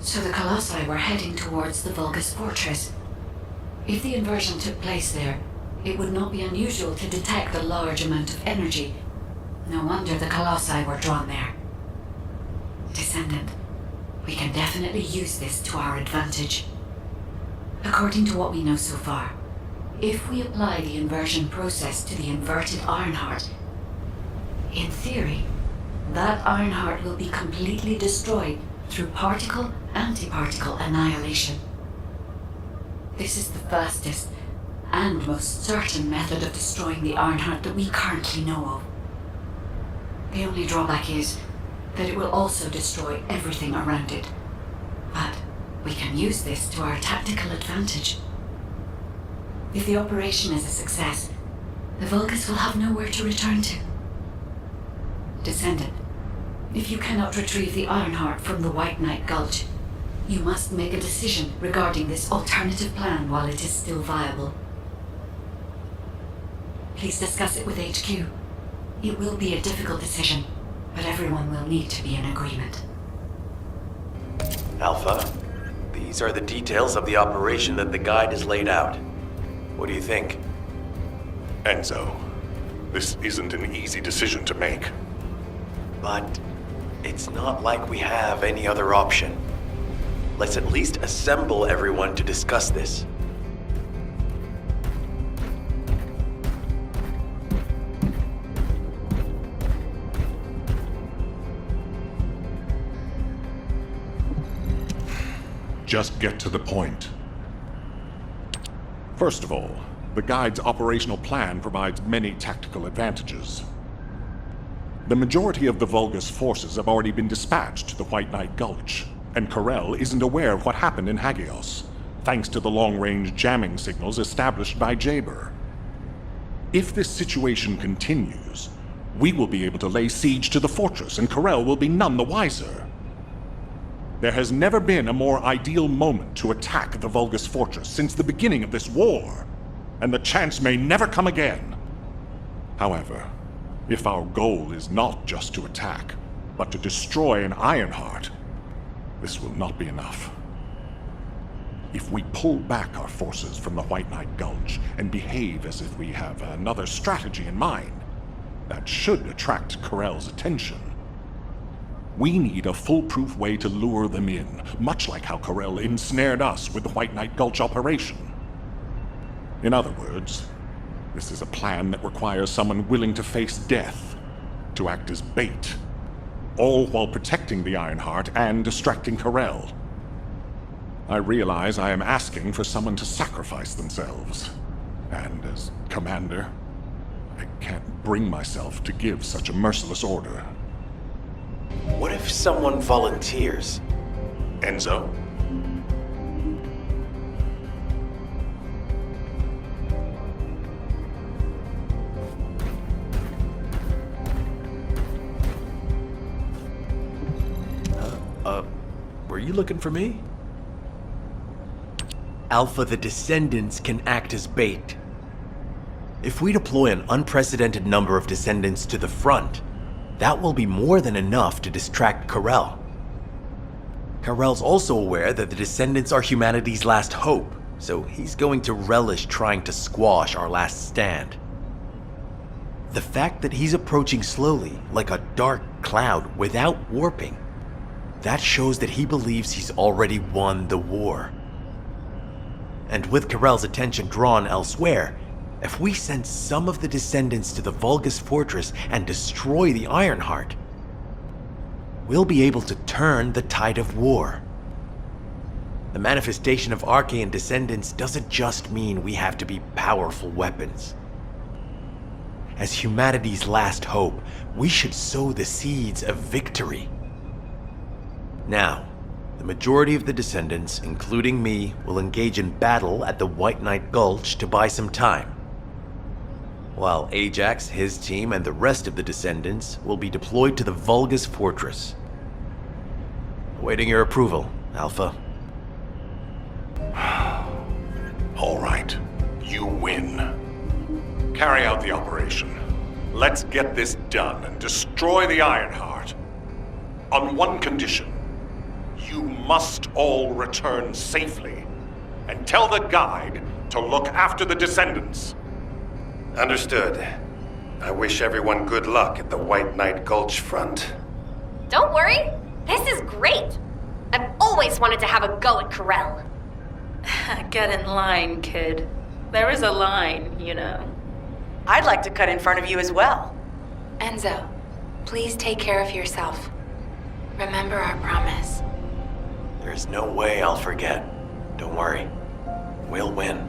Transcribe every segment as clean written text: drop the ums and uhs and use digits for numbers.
So the Colossi were heading towards the Vulgus fortress. If the inversion took place there, it would not be unusual to detect a large amount of energy. No wonder the Colossi were drawn there. Descendant, we can definitely use this to our advantage. According to what we know so far, if we apply the inversion process to the inverted Ironheart, in theory, that Ironheart will be completely destroyed through particle-antiparticle annihilation. This is the fastest and most certain method of destroying the Ironheart that we currently know of. The only drawback is that it will also destroy everything around it. But we can use this to our tactical advantage. If the operation is a success, the Vulgus will have nowhere to return to. Descendant, if you cannot retrieve the Ironheart from the White Knight Gulch, you must make a decision regarding this alternative plan while it is still viable. Please discuss it with HQ. It will be a difficult decision, but everyone will need to be in agreement. Alpha, these are the details of the operation that the guide has laid out. What do you think? Enzo, this isn't an easy decision to make. But it's not like we have any other option. Let's at least assemble everyone to discuss this. Just get to the point. First of all, the guide's operational plan provides many tactical advantages. The majority of the Vulgus forces have already been dispatched to the White Knight Gulch, and Corel isn't aware of what happened in Hagios, thanks to the long-range jamming signals established by Jaber. If this situation continues, we will be able to lay siege to the fortress, and Corel will be none the wiser. There has never been a more ideal moment to attack the Vulgus fortress since the beginning of this war, and the chance may never come again. However, if our goal is not just to attack, but to destroy an Ironheart, this will not be enough. If we pull back our forces from the White Knight Gulch and behave as if we have another strategy in mind, that should attract Corel's attention. We need a foolproof way to lure them in, much like how Corel ensnared us with the White Knight Gulch operation. In other words, this is a plan that requires someone willing to face death, to act as bait, all while protecting the Ironheart and distracting Corel. I realize I am asking for someone to sacrifice themselves, and as commander, I can't bring myself to give such a merciless order. What if someone volunteers? Enzo? Were you looking for me? Alpha, the Descendants can act as bait. If we deploy an unprecedented number of Descendants to the front, that will be more than enough to distract Corel. Corel's also aware that the Descendants are humanity's last hope, so he's going to relish trying to squash our last stand. The fact that he's approaching slowly, like a dark cloud without warping, that shows that he believes he's already won the war. And with Corel's attention drawn elsewhere, if we send some of the Descendants to the Vulgus fortress and destroy the Ironheart, we'll be able to turn the tide of war. The manifestation of Archaean Descendants doesn't just mean we have to be powerful weapons. As humanity's last hope, we should sow the seeds of victory. Now, the majority of the Descendants, including me, will engage in battle at the White Knight Gulch to buy some time, while Ajax, his team, and the rest of the Descendants will be deployed to the Vulgus fortress. Awaiting your approval, Alpha. All right, you win. Carry out the operation. Let's get this done and destroy the Ironheart. On one condition. You must all return safely. And tell the guide to look after the Descendants. Understood. I wish everyone good luck at the White Knight Gulch front. Don't worry, this is great. I've always wanted to have a go at Corel. Get in line, kid. There is a line, you know. I'd like to cut in front of you as well. Enzo, please take care of yourself. Remember our promise. There's no way I'll forget. Don't worry. We'll win.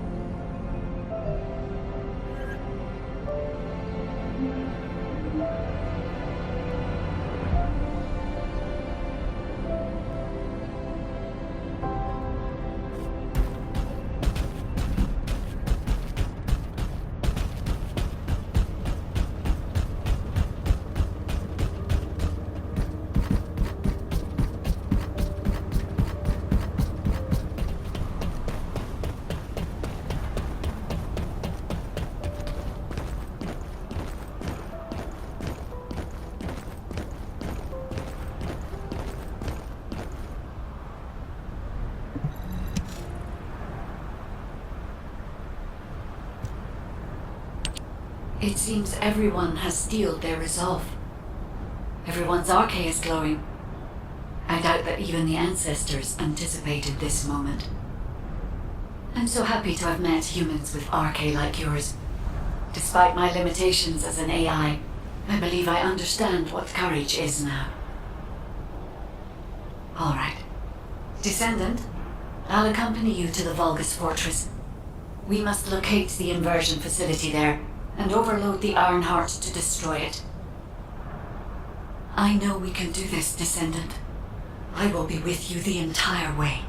It seems everyone has steeled their resolve. Everyone's arche is glowing. I doubt that even the ancestors anticipated this moment. I'm so happy to have met humans with arche like yours. Despite my limitations as an AI, I believe I understand what courage is now. All right. Descendant, I'll accompany you to the Vulgus Fortress. We must locate the inversion facility there and overload the Ironheart to destroy it. I know we can do this, Descendant. I will be with you the entire way.